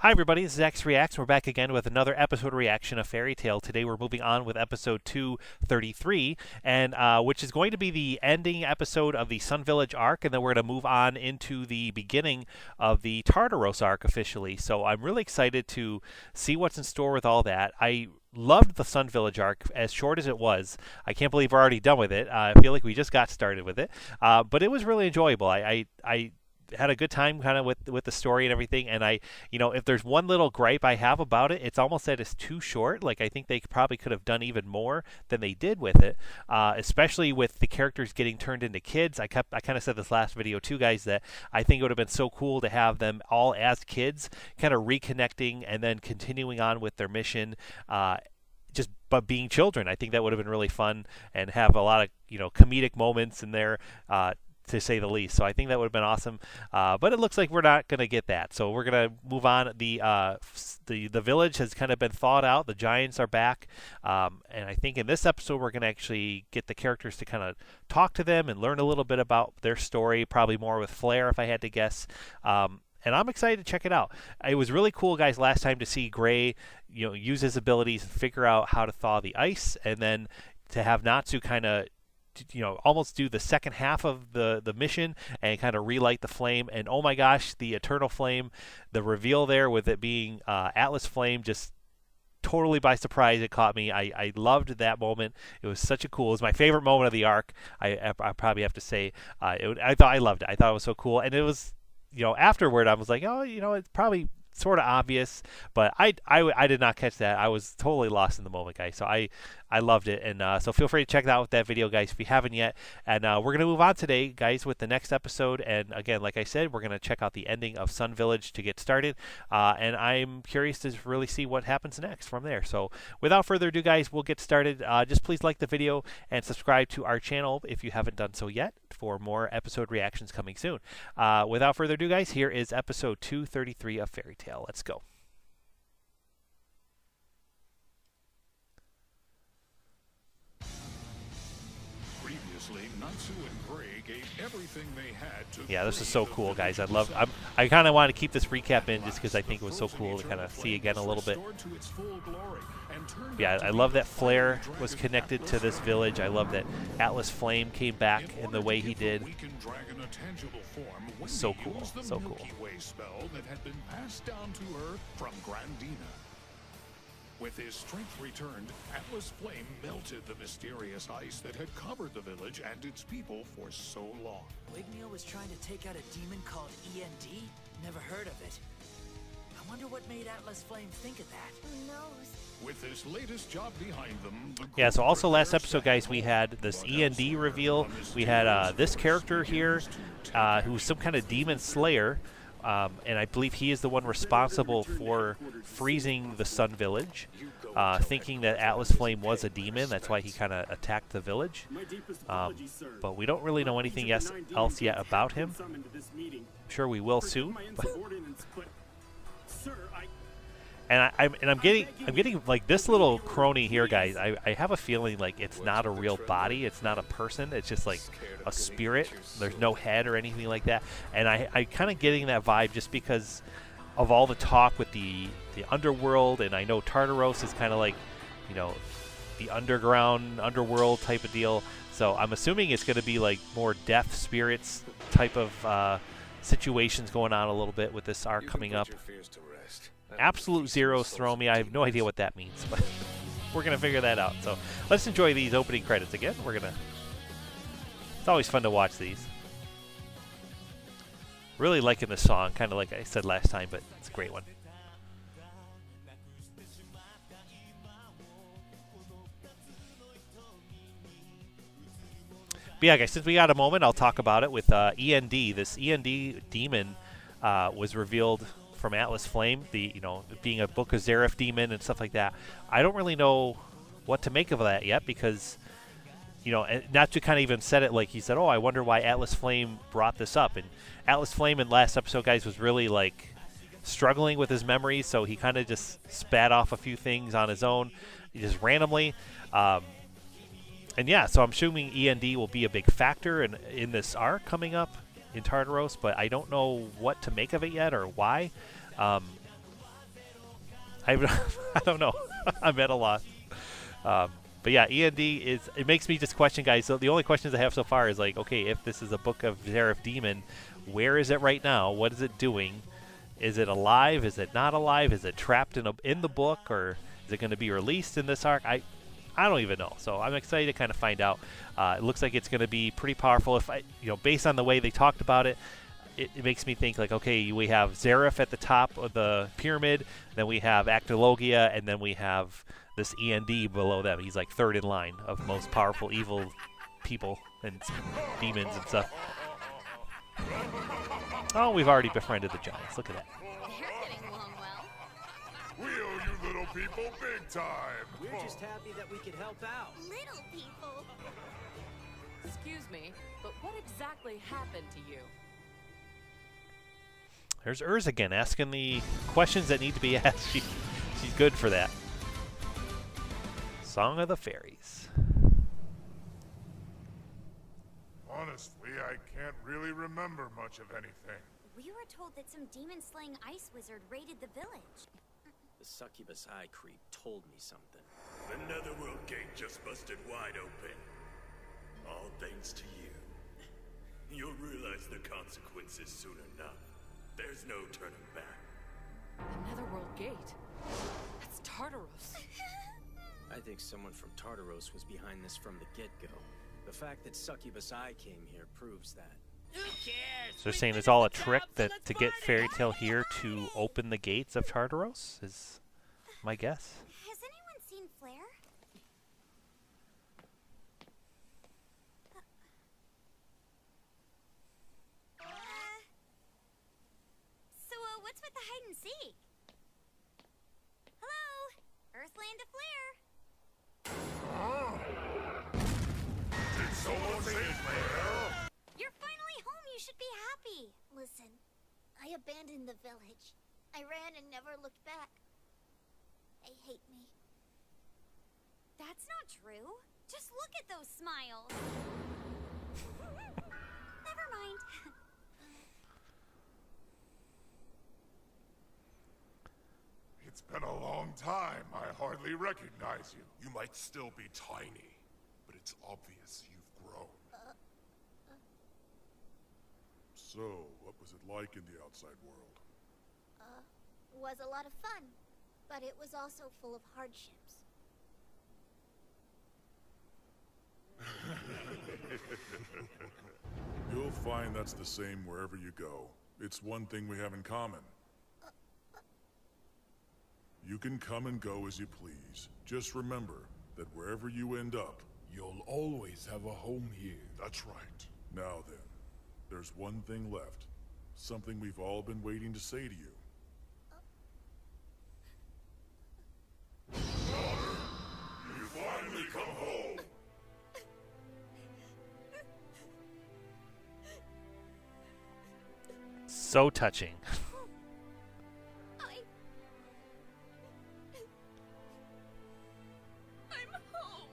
Hi everybody, this is X Reacts. We're back again with another episode reaction of Fairy Tail. Today we're moving on with episode 233, and which is going to be the ending episode of the Sun Village arc, and then we're going to move on into the beginning of the Tartaros arc officially. So I'm really excited to see what's in store with all that. I loved the Sun Village arc, as short as it was. I can't believe we're already done with it. I feel like we just got started with it, but it was really enjoyable. I had a good time kind of with the story and everything, and if there's one little gripe I have about it, it's almost that it's too short. Like, I think they probably could have done even more than they did with it, especially with the characters getting turned into kids. I kind of said this last video too, guys, that I think it would have been so cool to have them all as kids, kind of reconnecting and then continuing on with their mission, but being children. I think that would have been really fun and have a lot of comedic moments in there, to say the least. So I think that would have been awesome, but it looks like we're not going to get that. So we're going to move on. The village has kind of been thawed out. The giants are back, and I think in this episode we're going to actually get the characters to kind of talk to them and learn a little bit about their story, probably more with Flair if I had to guess. And I'm excited to check it out. It was really cool, guys, last time to see Gray, use his abilities and figure out how to thaw the ice, and then to have Natsu kind of almost do the second half of the mission and kind of relight the flame. And oh my gosh, the eternal flame, the reveal there with it being Atlas Flame, just totally by surprise. It caught me. I loved that moment. It was such a cool, it was my favorite moment of the arc. I probably have to say, I loved it. I thought it was so cool. And it was, afterward I was like, oh, it's probably sort of obvious, but I did not catch that. I was totally lost in the moment, guys. So I loved it, and so feel free to check out that video, guys, if you haven't yet. And we're gonna move on today, guys, with the next episode. And again, like I said, we're gonna check out the ending of Sun Village to get started, and I'm curious to really see what happens next from there. So without further ado, guys, we'll get started. Just please like the video and subscribe to our channel if you haven't done so yet, for more episode reactions coming soon. Without further ado, guys, here is episode 233 of Fairy Tail. Let's go. Previously, Natsu and Gray gave everything they had to. Yeah, this is so cool, guys. I kind of want to keep this recap in just because I think it was so cool to kind of see again a little bit. Yeah, I love that Flair was connected to this village. I love that Atlas Flame came back in the way he did. So cool, so cool. Spell that had been passed down to her from Grandina. With his strength returned, Atlas Flame melted the mysterious ice that had covered the village and its people for so long. Wigneil was trying to take out a demon called END? Never heard of it. I wonder what made Atlas Flame think of that. Who knows? With this latest job behind them, yeah, so also last episode, guys, we had this END reveal. We had this character here, who's some kind of demon slayer. And I believe he is the one responsible for freezing the Sun Village, thinking that Atlas Flame was a demon. That's why he kind of attacked the village. But we don't really know anything else yet about him. I'm sure we will soon. And I'm getting like this little crony here, guys. I have a feeling like it's not a real body. It's not a person. It's just like a spirit. There's no head or anything like that. And I kind of getting that vibe just because of all the talk with the underworld. And I know Tartaros is kind of like, the underworld type of deal. So I'm assuming it's going to be like more death spirits type of situations going on a little bit with this arc coming up. Absolute zeros throw me. I have no idea what that means, but we're going to figure that out. So let's enjoy these opening credits again. It's always fun to watch these. Really liking the song, kind of like I said last time, but it's a great one. But yeah, guys, since we got a moment, I'll talk about it with END. This END demon was revealed from Atlas Flame, being a Book of Zareth demon and stuff like that. I don't really know what to make of that yet because, Natsu kind of even said it, like he said, oh, I wonder why Atlas Flame brought this up. And Atlas Flame in last episode, guys, was really like struggling with his memories, so he kind of just spat off a few things on his own, just randomly. And yeah, so I'm assuming END will be a big factor in this arc coming up in Tartaros, but I don't know what to make of it yet or why. I don't know. I'm at a loss. But yeah, END is. It makes me just question, guys. So the only questions I have so far is like, okay, if this is a book of Xerath Demon, where is it right now? What is it doing? Is it alive? Is it not alive? Is it trapped in the book, or is it going to be released in this arc? I don't even know. So I'm excited to kind of find out. It looks like it's going to be pretty powerful. If based on the way they talked about it, it makes me think like, okay, we have Xerath at the top of the pyramid, then we have Actologia, and then we have this END below them. He's like third in line of most powerful evil people and demons and stuff. Oh, we've already befriended the giants. Look at that. They're getting along well. We owe you little people big time. We're just happy that we could help out. Little people. Excuse me, but what exactly happened to you? There's Urz again, asking the questions that need to be asked. She's good for that. Song of the Fairies. Honestly, I can't really remember much of anything. We were told that some demon-slaying ice wizard raided the village. The succubus eye creep told me something. The netherworld gate just busted wide open. All thanks to you. You'll realize the consequences soon enough. There's no turning back. The Netherworld Gate. That's Tartaros. I think someone from Tartaros was behind this from the get-go. The fact that Succubus Eye came here proves that. Who cares? So they're saying it's all a trick to get Fairy Tail here to open the gates of Tartaros, is my guess. Has anyone seen Flare? What's with the hide and seek? Hello? Earthland to Flare. Did someone say Flare? You're finally home. You should be happy. Listen, I abandoned the village. I ran and never looked back. They hate me. That's not true. Just look at those smiles. Never mind. It's been a long time. I hardly recognize you. You might still be tiny, but it's obvious you've grown. So, what was it like in the outside world? Was a lot of fun, but it was also full of hardships. You'll find that's the same wherever you go. It's one thing we have in common. You can come and go as you please. Just remember that wherever you end up, you'll always have a home here. That's right. Now then, there's one thing left. Something we've all been waiting to say to you. Daughter, you finally come home. So touching. I'm home.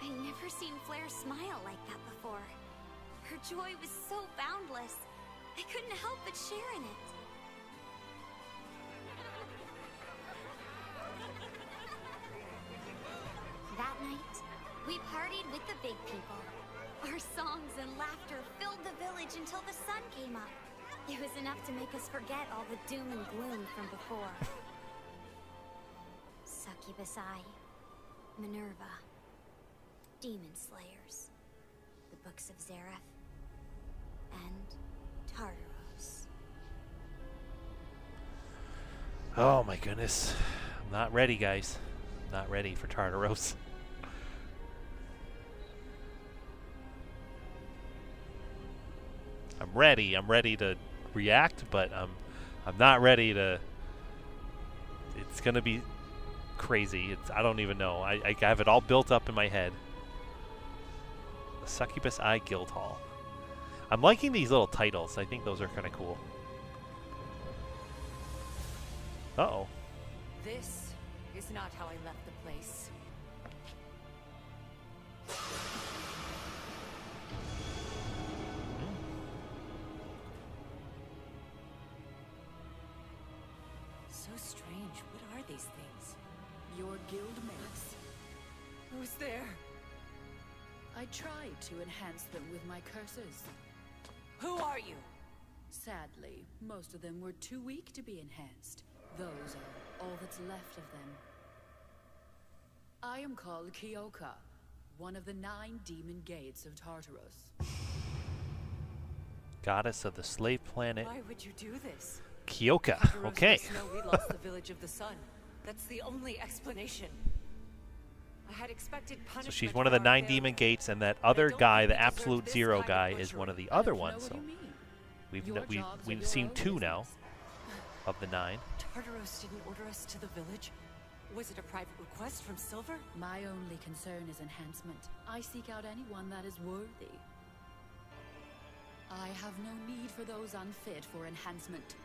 I've never seen Flare smile like that before. Her joy was so boundless. I couldn't help but share in it. That night, we partied with the big people. Our songs and laughter filled the village until the sun came up. It was enough to make us forget all the doom and gloom from before. Succubus Eye, Minerva, Demon Slayers, the Books of Xerath, and Tartaros. Oh my goodness. I'm not ready, guys. I'm not ready for Tartaros. I'm ready to react, but I'm not ready to. It's gonna be crazy. I don't even know. I have it all built up in my head. The Succubus Eye Guild Hall. I'm liking these little titles. I think those are kind of cool. Uh-oh. This is not how I left the place. What are these things? Your guild mates. Who's there? I tried to enhance them with my curses. Who are you? Sadly, most of them were too weak to be enhanced. Those are all that's left of them. I am called Kyoka, one of the 9 demon gates of Tartaros. Goddess of the slave planet, Why would you do this? Kyoka. Tartaros Okay. must know we lost the village of the sun. That's the only explanation. I had expected So punishment. she's one of the for our 9 demon failure. gates, and that other don't guy, think the we deserve absolute this zero kind of guy, is butchery. one of the I other don't know ones. what So you mean. we've Your jobs are we've your seen own 2 now business. of the 9. Tartaros didn't order us to the village. Was it a private request from Silver? My only concern is enhancement. I seek out anyone that is worthy. I have no need for those unfit for enhancement.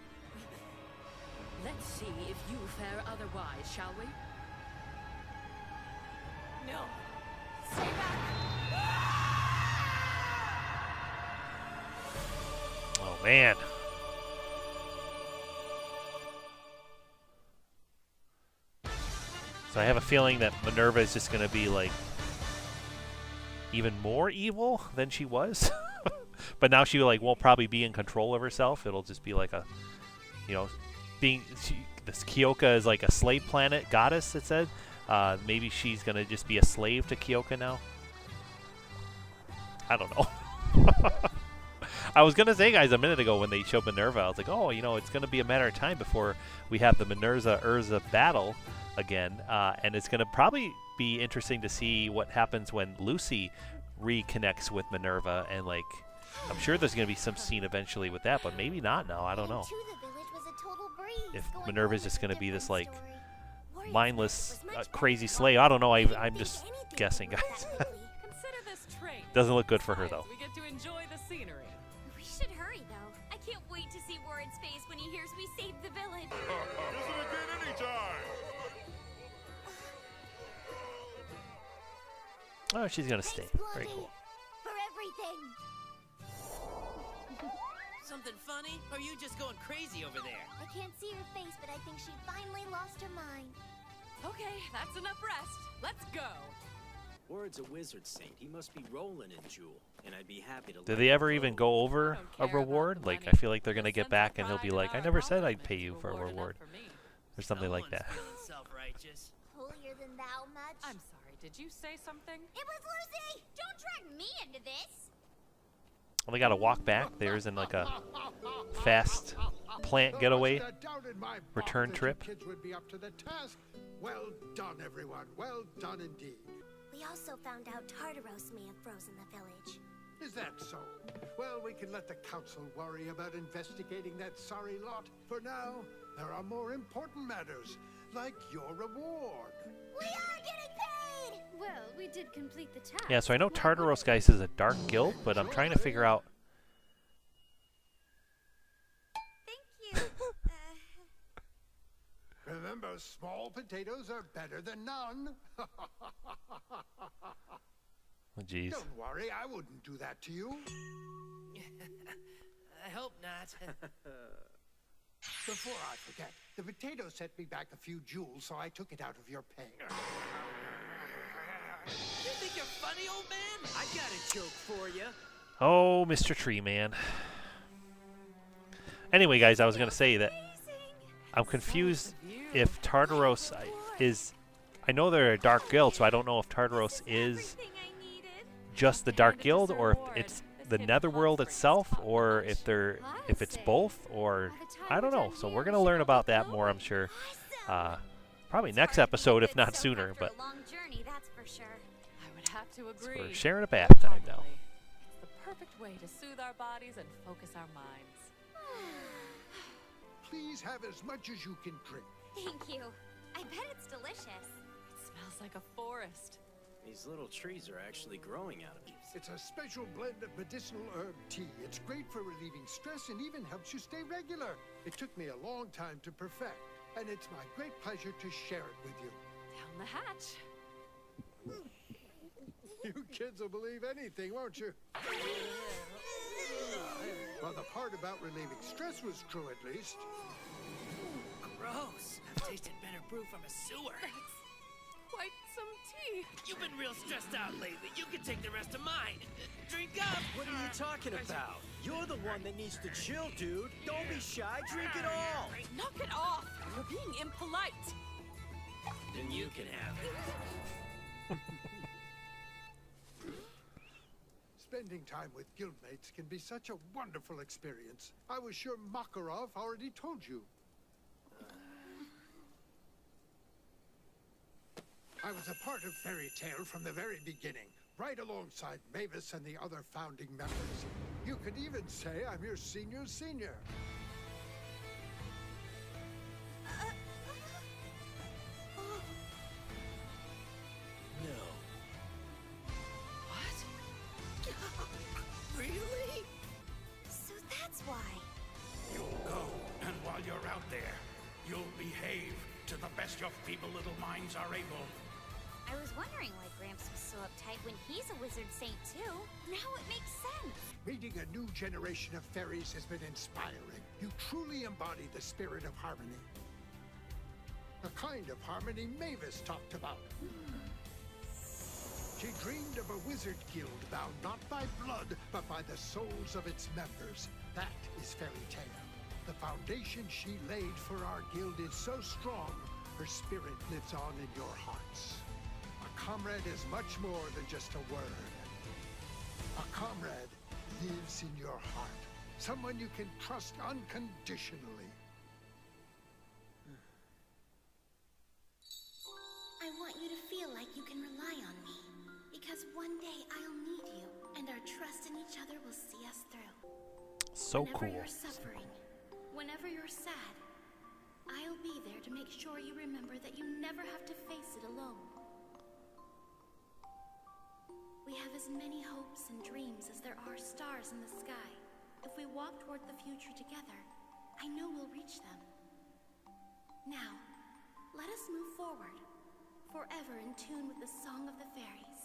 Let's see if you fare otherwise, shall we? No. Stay back. Oh man. So I have a feeling that Minerva is just going to be like even more evil than she was. But now she like won't probably be in control of herself. It'll just be like a, you know, this Kyoka is like a slave planet goddess, it said. Maybe she's going to just be a slave to Kyoka now. I don't know. I was going to say, guys, a minute ago when they showed Minerva, I was like, oh, you know, it's going to be a matter of time before we have the Minerva-Urza battle again. And it's going to probably be interesting to see what happens when Lucy reconnects with Minerva. And, like, I'm sure there's going to be some scene eventually with that, but maybe not now. I don't know. If Minerva's just going to be this, like, mindless, crazy slave. I don't know. I'm just guessing, guys. Consider this trait. Doesn't look good for her, though. We get to enjoy the scenery. We should hurry, though. I can't wait to see Warrod's face when he hears we saved the village. Isn't it good anytime? Oh, she's going to stay. Thanks, Very Blondie, cool. for everything. Something funny? Or are you just going crazy over there? I can't see her face, but I think she finally lost her mind. Okay, that's enough rest. Let's go. Warrod's a wizard saint. He must be rolling in jewel, and I'd be happy to. Did they ever even go over a care about reward? the Like, money. I feel like they're going to The get back sense and of he'll be pride like, in I our never said I'd accomplishment pay is you for a reward enough reward. for me. Or something like that. Someone's feeling self-righteous. Holier than thou much? I'm sorry, did you say something? It was Lucy! Don't drag me into this! Well, they got to walk back. There's in like a fast plant getaway return trip. Kids would be up to the task. Well done, everyone. Well done indeed. We also found out Tartaros may have frozen the village. Is that so? Well, we can let the council worry about investigating that sorry lot. For now, there are more important matters, like your reward. We are getting paid! Well, we did complete the task. Yeah, so I know Tartaros, guys, is a dark guild, but I'm trying to figure out. Thank you. Remember, small potatoes are better than none. Oh, jeez. Don't worry, I wouldn't do that to you. I hope not. Before I forget, the potato set me back a few jewels, so I took it out of your pay. You think you're funny, old man? I got a joke for you. Oh, Mr. Tree Man. Anyway, guys, I was going to say that I'm confused if Tartaros is... I know they're a dark guild, so I don't know if Tartaros is just the dark guild, or if it's the netherworld itself, or if it's both, or I don't know. So we're going to learn about that more, I'm sure. Probably next episode, if not sooner. But Long journey, that's for sure. I would have to so agree. we're sharing a bath time now. It's the perfect way to soothe our bodies and focus our minds. Please have as much as you can drink. Thank you. I bet it's delicious. It smells like a forest. These little trees are actually growing out of it. It's a special blend of medicinal herb tea. It's great for relieving stress and even helps you stay regular. It took me a long time to perfect, and it's my great pleasure to share it with you. Down the hatch. You kids will believe anything, won't you? Well, the part about relieving stress was true, at least. Gross. I've tasted better brew from a sewer. Quite some tea. You've been real stressed out lately. You can take the rest of mine. Drink up. What are you talking about? You're the one that needs to chill, dude. Don't be shy. Drink it all. Knock it off. You're being impolite. Then you can have it. Spending time with guildmates can be such a wonderful experience. I was sure Makarov already told you. I was a part of Fairy Tale from the very beginning, right alongside Mavis and the other founding members. You could even say I'm your senior. No. Really? So that's why. You'll go, and while you're out there, you'll behave to the best your feeble little minds are able. I was wondering why Gramps was so uptight when he's a wizard saint too. Now it makes sense. Meeting a new generation of fairies has been inspiring. You truly embody the spirit of harmony. The kind of harmony Mavis talked about. She dreamed of a wizard guild bound not by blood, but by the souls of its members. That is Fairy Tale. The foundation she laid for our guild is so strong, her spirit lives on in your hearts. A comrade is much more than just a word. A comrade lives in your heart. Someone you can trust unconditionally. I want you to feel like you can rely on me. Because one day I'll need you, and our trust in each other will see us through. So whenever cool. You're suffering, whenever you're sad, I'll be there to make sure you remember that you never have to face it alone. We have as many hopes and dreams as there are stars in the sky. If we walk toward the future together, I know we'll reach them. Now, let us move forward, forever in tune with the song of the fairies.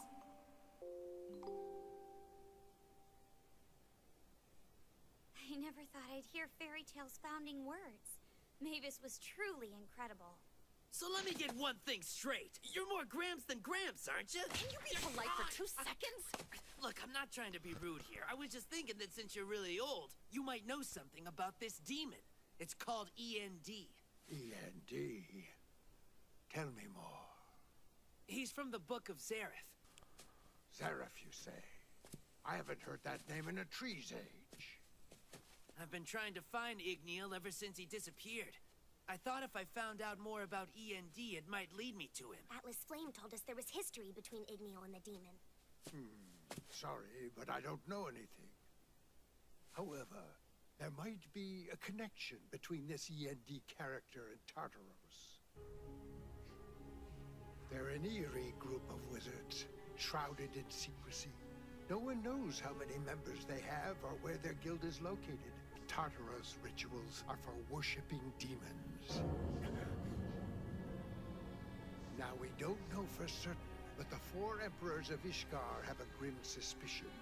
I never thought I'd hear Fairy Tale's founding words. Mavis was truly incredible. So let me get one thing straight. You're more Gramps than Gramps, aren't you? Can you be polite for 2 seconds? Look, I'm not trying to be rude here. I was just thinking that since you're really old, you might know something about this demon. It's called END. END. Tell me more. He's from the Book of Zareth. Zareth, you say? I haven't heard that name in a tree's age. I've been trying to find Igniel ever since he disappeared. I thought if I found out more about END, it might lead me to him. Atlas Flame told us there was history between Igniel and the demon. Sorry, but I don't know anything. However, there might be a connection between this END character and Tartaros. They're an eerie group of wizards, shrouded in secrecy. No one knows how many members they have or where their guild is located. Tartaros rituals are for worshipping demons. Now, we don't know for certain, but the 4 emperors of Ishgard have a grim suspicion.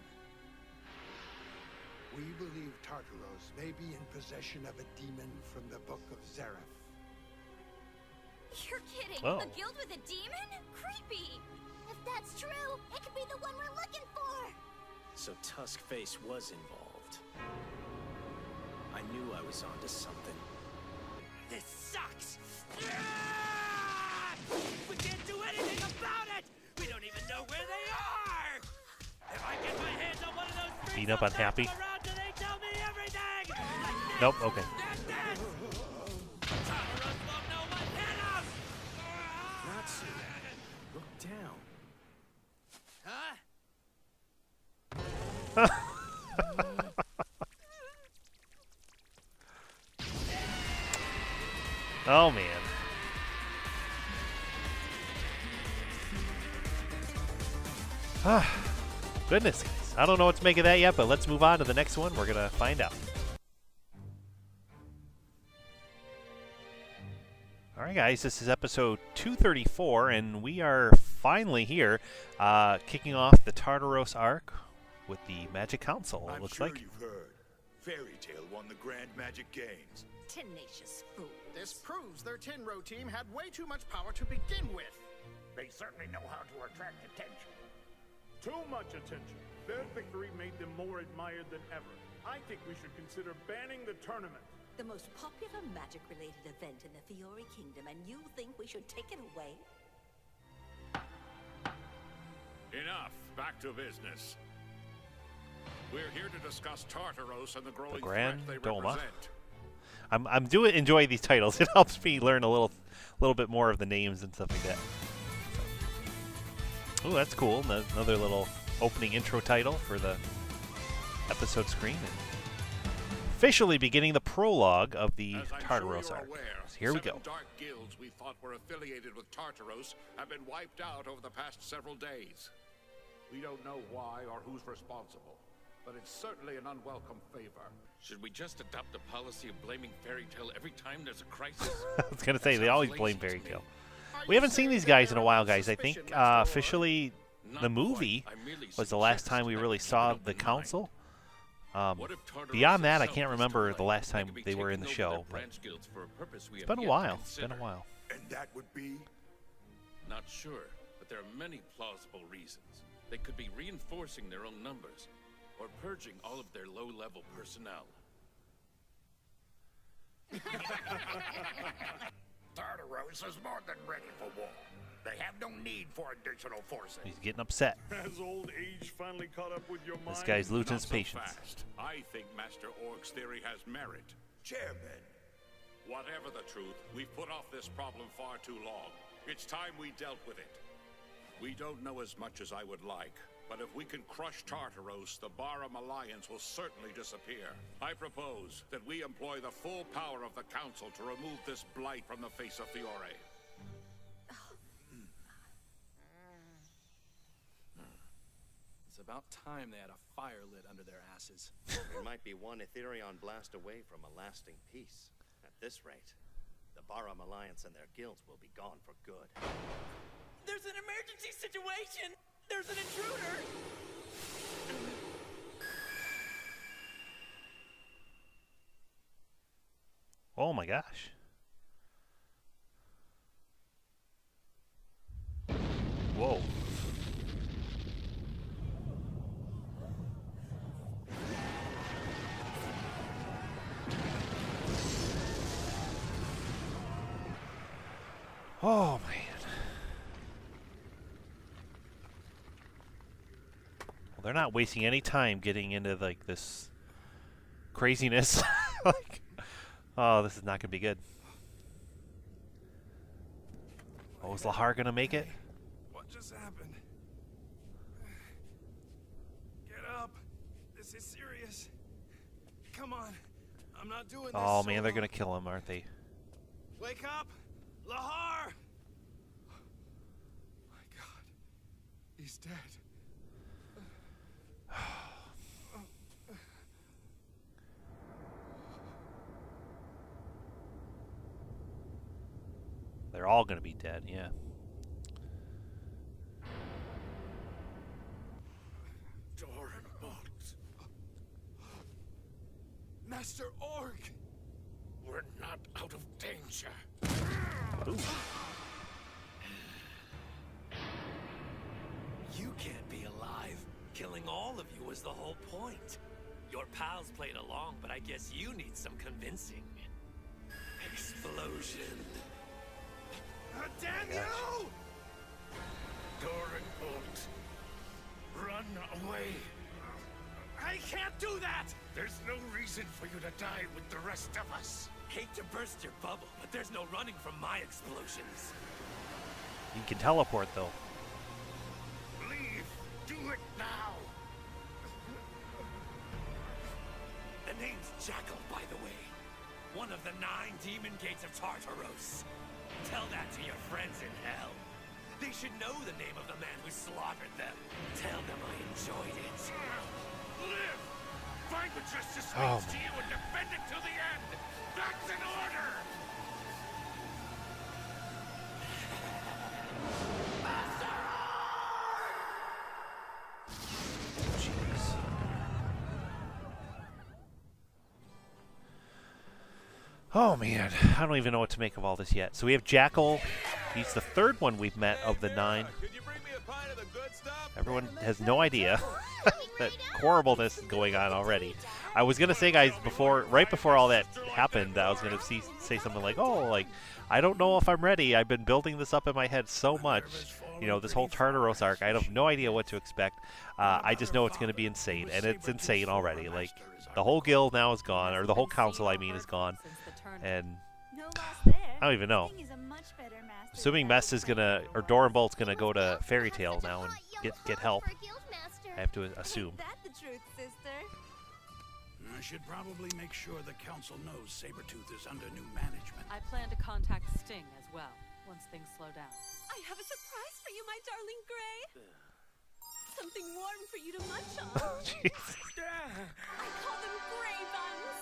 We believe Tartaros may be in possession of a demon from the Book of Zareth. You're kidding! Oh. A guild with a demon? Creepy! If that's true, it could be the one we're looking for! So Tuskface was involved. I knew I was onto something. This sucks! Ah! We can't do anything about it! We don't even know where they are! If I get my hands on one of those Beat up unhappy. around, do they tell me everything? Like Nope, okay. this! Tartaros won't know what hit 'em! Natsu, look down. Huh? Oh, man. Goodness, guys. I don't know what to make of that yet, but let's move on to the next one. We're going to find out. All right, guys, this is episode 234, and we are finally here, kicking off the Tartaros Arc with the Magic Council, it I'm looks sure like. you've heard. Fairy Tail won the Grand Magic Games. Tenacious fool. This proves their Tenro team had way too much power to begin with. They certainly know how to attract attention. Too much attention. Their victory made them more admired than ever. I think we should consider banning the tournament. The most popular magic-related event in the Fiori Kingdom, and you think we should take it away? Enough. Back to business. We're here to discuss Tartaros and the growing threat they represent. I'm enjoying these titles. It helps me learn a little bit more of the names and stuff like that. Oh, that's cool. Another little opening intro title for the episode screen. Officially beginning the prologue of the Tartaros Arc. So here we go. 7 dark guilds we thought were affiliated with Tartaros have been wiped out over the past several days. We don't know why or who's responsible, but it's certainly an unwelcome favor. Should we just adopt a policy of blaming Fairy Tail every time there's a crisis? I was going to say, they always blame Fairy Tail. We haven't seen these guys in a while, guys. I think officially the movie was the last time we really saw the council. Beyond that, I can't remember the last time they were in the show. But it's been a while. It's been a while. And that would be? Not sure, but there are many plausible reasons. They could be reinforcing their own numbers, or purging all of their low-level personnel. Tartaros is more than ready for war. They have no need for additional forces. He's getting upset. Has old age finally caught up with your mind? This guy's losing his Not so patience. fast. I think Master Orc's theory has merit. Chairman. Whatever the truth, we've put off this problem far too long. It's time we dealt with it. We don't know as much as I would like, but if we can crush Tartaros, the Baram Alliance will certainly disappear. I propose that we employ the full power of the Council to remove this blight from the face of Fiore. It's about time they had a fire lit under their asses. We might be one Etherion blast away from a lasting peace. At this rate, the Baram Alliance and their guilds will be gone for good. There's an emergency situation! There's an intruder! Oh my gosh. Whoa. Oh man. Well, they're not wasting any time getting into like this craziness. Like, oh, this is not gonna be good. Oh, is Lahar gonna make it? What just happened? Get up. This is serious. Come on. I'm not doing this. Oh man, they're gonna kill him, aren't they? Wake up! Lahar! My God. He's dead. They're all gonna be dead, yeah. Doran Bolt. Master Orc! We're not out of danger. Ooh. You can't be alive. Killing all of you was the whole point. Your pals played along, but I guess you need some convincing. Explosion. Damn you! Doran Bolt. Run away. I can't do that! There's no reason for you to die with the rest of us. Hate to burst your bubble, but there's no running from my explosions. You can teleport though. Leave. Do it now. The name's Jackal, by the way. One of the 9 demon gates of Tartaros. Tell that to your friends in hell. They should know the name of the man who slaughtered them. Tell them I enjoyed it. Live! Find what justice Oh, means to you and defend it to the end! That's an order! Jeez. Oh man, I don't even know what to make of all this yet. So we have Jackal. He's the third one we've met of the 9. Everyone has no idea that horribleness is going on already. I was gonna say, guys, right before all that happened, I was gonna say something like, "Oh, like I don't know if I'm ready. I've been building this up in my head so much. You know, this whole Tartaros arc. I have no idea what to expect. I just know it's gonna be insane, and it's insane already. Like the whole guild now is gone, or the whole council, I mean, is gone, and I don't even know. Assuming Mess is gonna, or Doran Bolt's gonna go to Fairy Tale now and get help. I have to assume. I should probably make sure the council knows Sabretooth is under new management. I plan to contact Sting as well, once things slow down. I have a surprise for you, my darling Gray. Something warm for you to munch on. I call them Gray buns.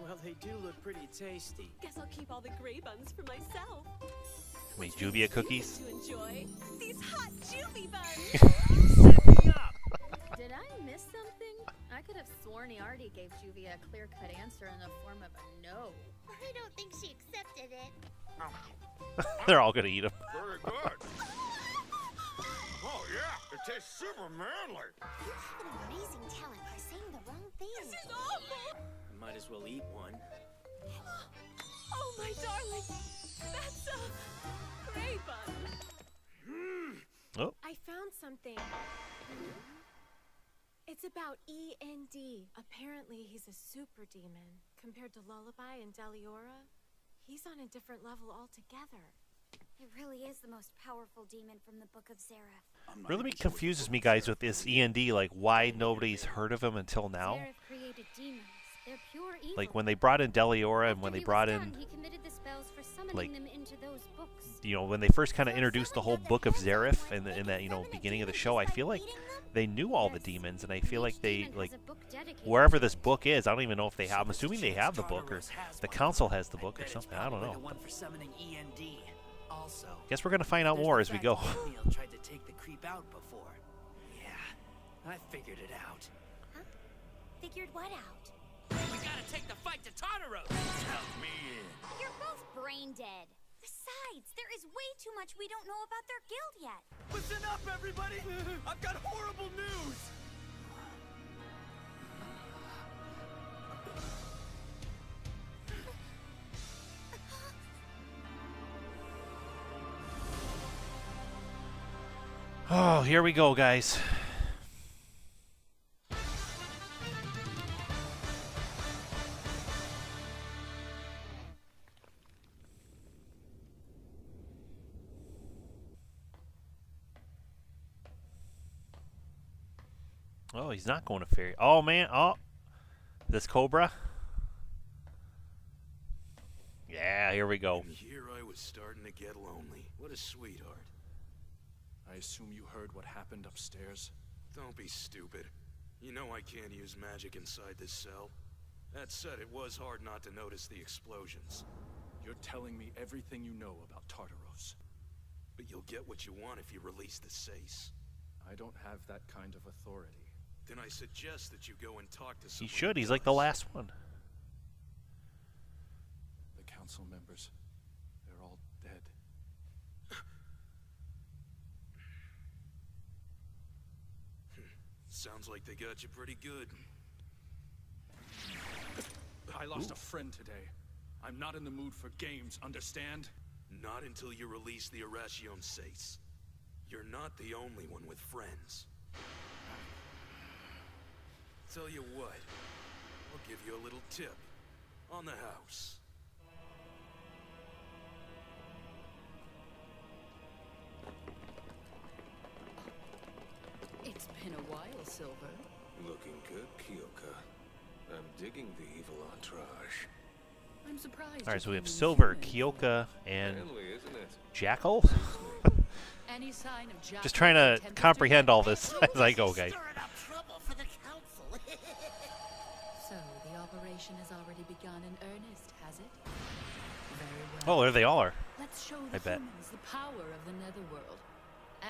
Well, they do look pretty tasty. Guess I'll keep all the Gray buns for myself. I mean, Juvia cookies. To enjoy these hot Juvie buns. Did I miss something? I could have sworn he already gave Juvia a clear-cut answer in the form of a no. I don't think she accepted it. They're all gonna eat them. Very good. Oh yeah, it tastes super manly. You have an amazing talent for saying the wrong thing. This is awful. I might as well eat one. Oh my darling, that's a Gray bun. Oh. I found something. It's about END. Apparently, he's a super demon. Compared to Lullaby and Deliora, he's on a different level altogether. It really is the most powerful demon from the Book of Zareth. Really confuses me, guys, with this END. Like, why nobody's heard of him until now? Zareth created demons. They're pure evil. Like when they brought in Deliora and when they brought in, he committed the spells for summoning like, them into those books. you know, when they first kind of introduced the whole Book of Zareth in that, you know, beginning of the show, I feel like they knew all the demons, and I feel like they, like, wherever this book is, I don't even know if they have. I'm assuming they have the book, or the council has the book or something. I don't know. Guess we're gonna find out more as we go. Tried to take the creep out before. Yeah, I figured it out. Huh? Figured what out? We gotta take the fight to Tartaros. Count me in. You're both brain dead. Besides, there is way too much we don't know about their guild yet. Listen up, everybody! I've got horrible news! Oh, here we go, guys. Oh, he's not going to Fairy. Oh, man. Oh. This Cobra. Yeah, here we go. And here I was starting to get lonely. What a sweetheart. I assume you heard what happened upstairs? Don't be stupid. You know I can't use magic inside this cell. That said, it was hard not to notice the explosions. You're telling me everything you know about Tartaros. But you'll get what you want if you release the Sace. I don't have that kind of authority. Then I suggest that you go and talk to He someone. should. He's like the last one. The council members, they're all dead. Sounds like they got you pretty good. I lost a friend today. I'm not in the mood for games, understand? Not until you release the Arasion Sace. You're not the only one with friends. Tell you what, I'll give you a little tip on the house. It's been a while, Silver. Looking good, Kyoka. I'm digging the evil entourage. I'm surprised. All right, so we have Silver, Kyoka, and Jackal. Any sign of Jackal? Just trying to comprehend all this as I go, guys. So the operation has already begun in earnest, has it? Very well. Oh, there they all are. Let's show I the bet. humans the power of the Netherworld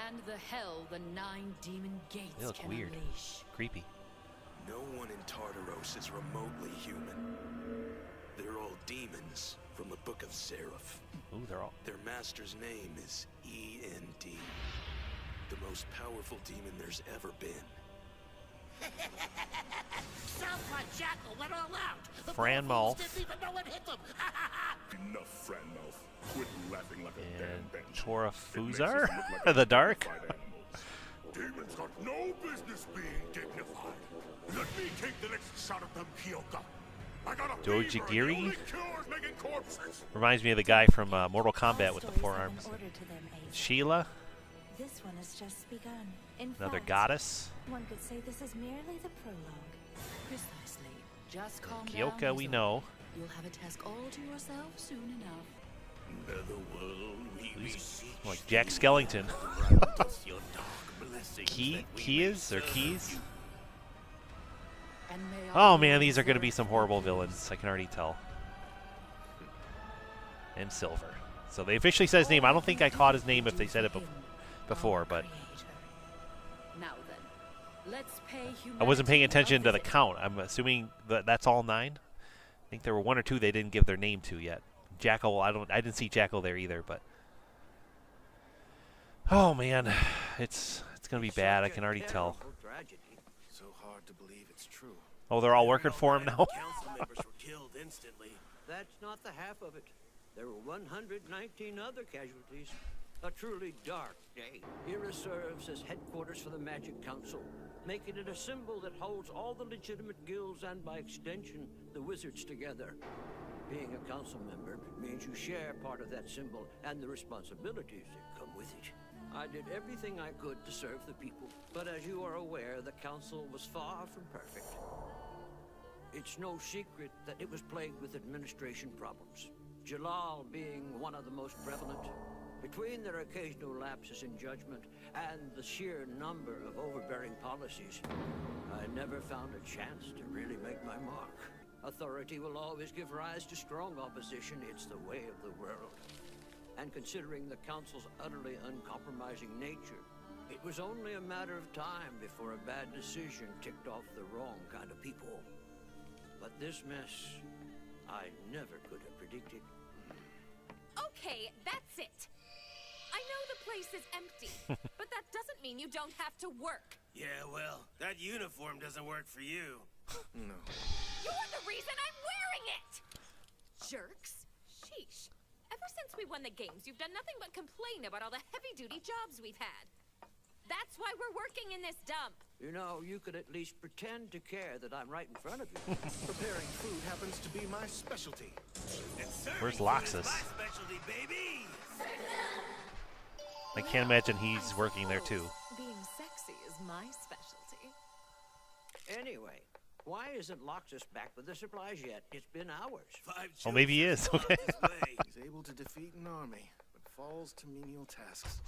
and the hell the 9 demon gates They look can weird. unleash. Creepy. No one in Tartaros is remotely human. They're all demons from the Book of Seraph. Ooh, they're all. Their master's name is END. The most powerful demon there's ever been. Southside Jackal went all out. Fran Malf. Didn't even know it hit them. Enough, Franmouth. Quit laughing like a damn And bench. Tora It makes us Fuzar? look like The Dark? dignified animals. Demons got no business being dignified. Let me take the next shot at them, Kyoka. I got a fever, and the Dojigiri? only cure is making corpses. Reminds me of the guy from Mortal Kombat with the forearms. Sheila, This one has just begun. In another fact, goddess. one could say this is merely the prologue. Precisely. Just calm Kyoka, down. we Miss know. Oak. You'll have a task all to yourself soon enough. Netherworld, we He's like Jack Skellington. your dark blessings Key, that we Keys may or serve Keys? you. And may Oh man, these are going to be some horrible villains. I can already tell. And Silver. So they officially said his name. I don't think I caught his name if they said it before, but Now then, let's pay I wasn't paying humanity attention a to the visit. count. I'm assuming that's all 9. I think there were 1 or 2 they didn't give their name to yet. Jackal, I didn't see Jackal there either, but oh man, it's gonna be bad. I can already tell. Tragedy. So hard to believe it's true. Oh, they're all working for him now. Council members were killed instantly. That's not the half of it. There were 119 other casualties. A truly dark day. Era serves as headquarters for the Magic Council, making it a symbol that holds all the legitimate guilds and, by extension, the wizards together. Being a council member means you share part of that symbol and the responsibilities that come with it. I did everything I could to serve the people, but as you are aware, the council was far from perfect. It's no secret that it was plagued with administration problems, Jalal being one of the most prevalent. Between their occasional lapses in judgment and the sheer number of overbearing policies, I never found a chance to really make my mark. Authority will always give rise to strong opposition. It's the way of the world. And considering the Council's utterly uncompromising nature, it was only a matter of time before a bad decision ticked off the wrong kind of people. But this mess, I never could have predicted. Okay, that's it. I know the place is empty, but that doesn't mean you don't have to work. Yeah, well, that uniform doesn't work for you. No. You're the reason I'm wearing it! Jerks. Sheesh. Ever since we won the games, you've done nothing but complain about all the heavy-duty jobs we've had. That's why we're working in this dump. You know, you could at least pretend to care that I'm right in front of you. Preparing food happens to be my specialty. Where's Loxus? My specialty, baby! I can't imagine he's working there too. Being sexy is my specialty. Anyway, why isn't Loxus back with the supplies yet? It's been hours. Oh, maybe he is. Okay. He's able to defeat an army, but falls to menial tasks.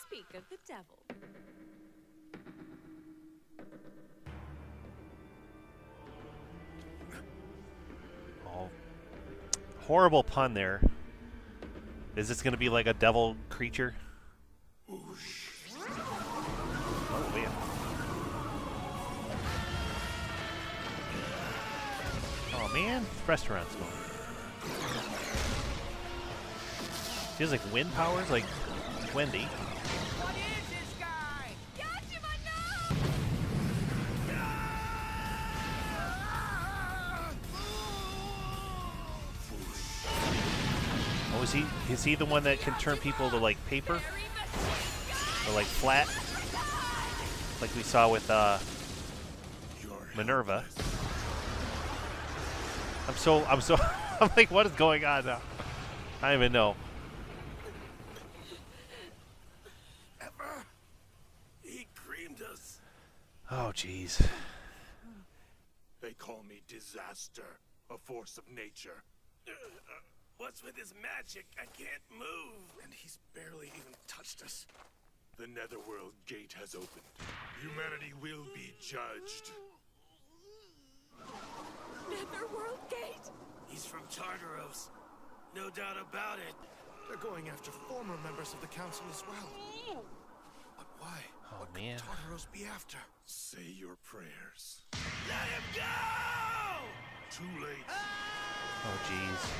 Speak of the devil. Oh, horrible pun there. Is this going to be like a devil creature? Oh, man. Oh, man. Restaurant's going. She has like wind powers, like Wendy. What is this guy? Oh, is he the one that can turn people to like paper? Or like flat? Like we saw with Minerva. I'm like, what is going on now? I don't even know. He creamed us. Oh, jeez. They call me Disaster, a force of nature. What's with his magic? I can't move. And he's barely even touched us. The Netherworld gate has opened. Humanity will be judged. Netherworld gate? He's from Tartaros. No doubt about it. They're going after former members of the council as well. But why? Oh, what man. could Tartaros be after? Say your prayers. Let him go! too late. Oh, jeez.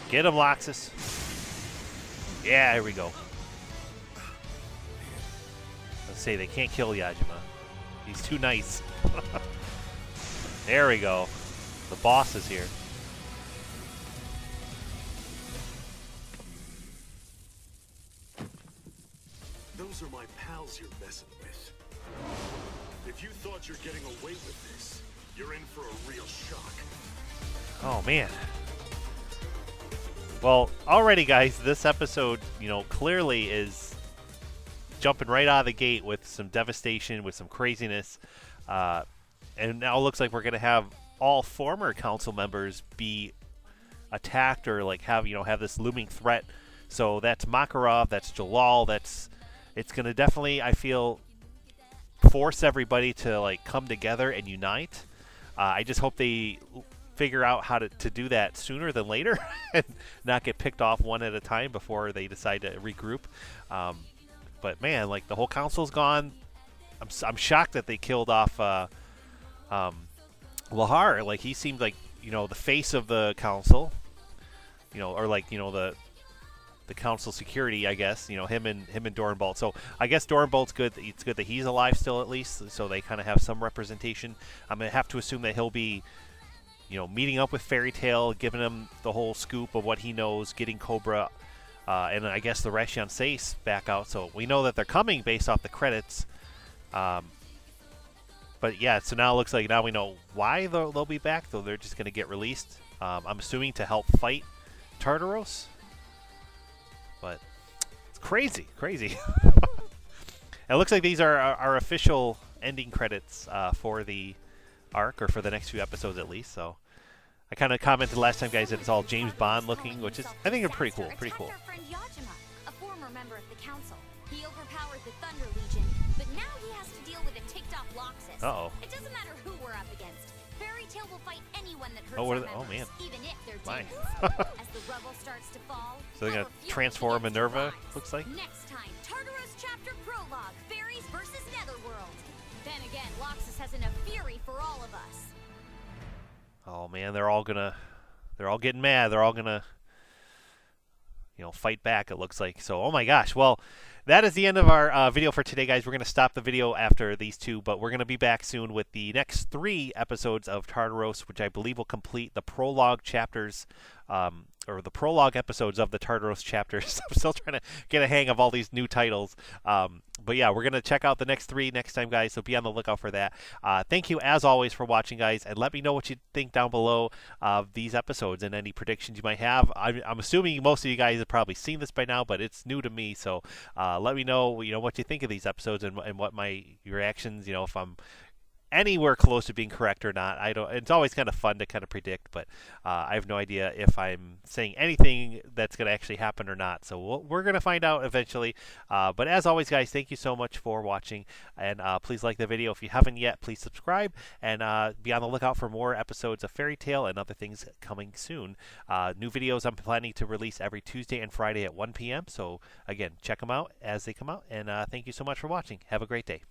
Get him, Loxus. Yeah, here we go. Let's say they can't kill Yajima. He's too nice. There we go. The boss is here. Those are my pals you're messing with. If you thought you're getting away with this, you're in for a real shock. Oh, man. Well, already, guys, this episode, you know, clearly is jumping right out of the gate with some devastation, with some craziness. And now it looks like we're going to have all former council members be attacked or, like, have this looming threat. So that's Makarov, that's Jalal, it's going to definitely, I feel, force everybody to, like, come together and unite. I just hope they figure out how to do that sooner than later and not get picked off one at a time before they decide to regroup. But man, like, the whole council's gone. I'm shocked that they killed off Lahar. Like, he seemed like, the face of the council, or like, the council security, I guess, him and Doranbolt. So I guess Doranbolt's good. It's good that he's alive still, at least, so they kind of have some representation. I'm gonna have to assume that he'll be, meeting up with Fairy Tail, giving him the whole scoop of what he knows, getting Cobra, and I guess the Rashian Seis back out. So we know that they're coming based off the credits. But yeah, so now it looks like now we know why they'll be back, though they're just going to get released. I'm assuming to help fight Tartaros. But it's crazy. It looks like these are our official ending credits for the arc, or for the next few episodes at least. So I kind of commented last time, guys, that it's all James Bond looking, which is, I think, are pretty cool. Our friend Yajima, a former member of the council. He overpowered the Thunder Legion, but now he has to deal with a ticked-off Loxus. Uh-oh. It doesn't matter who we're up against. Fairy Tail will fight anyone that hurts Oh, our oh, members, man. even if they're My. demons. As the rubble starts to fall, So they're going to transform Minerva, looks like. next time, Tartaros Chapter Prologue, Fairies versus Netherworld. Then again, Loxus has enough fury for all of us. Oh man, they're all getting mad. They're all gonna, fight back, it looks like. So, oh my gosh. Well, that is the end of our video for today, guys. We're gonna stop the video after these two, but we're gonna be back soon with the next 3 episodes of Tartaros, which I believe will complete the prologue chapters, or the prologue episodes of the Tartaros chapters. I'm still trying to get a hang of all these new titles. But yeah, we're going to check out the next 3 next time, guys, so be on the lookout for that. Thank you, as always, for watching, guys, and let me know what you think down below of these episodes and any predictions you might have. I'm assuming most of you guys have probably seen this by now, but it's new to me, so let me know, what you think of these episodes and what my reactions, if I'm anywhere close to being correct or not. It's always kind of fun to kind of predict, but I have no idea if I'm saying anything that's going to actually happen or not. So we're going to find out eventually. But as always, guys, thank you so much for watching, and please like the video if you haven't yet. Please subscribe, and be on the lookout for more episodes of Fairy Tail and other things coming soon. New videos I'm planning to release every Tuesday and Friday at 1 p.m. So again, check them out as they come out, and thank you so much for watching. Have a great day.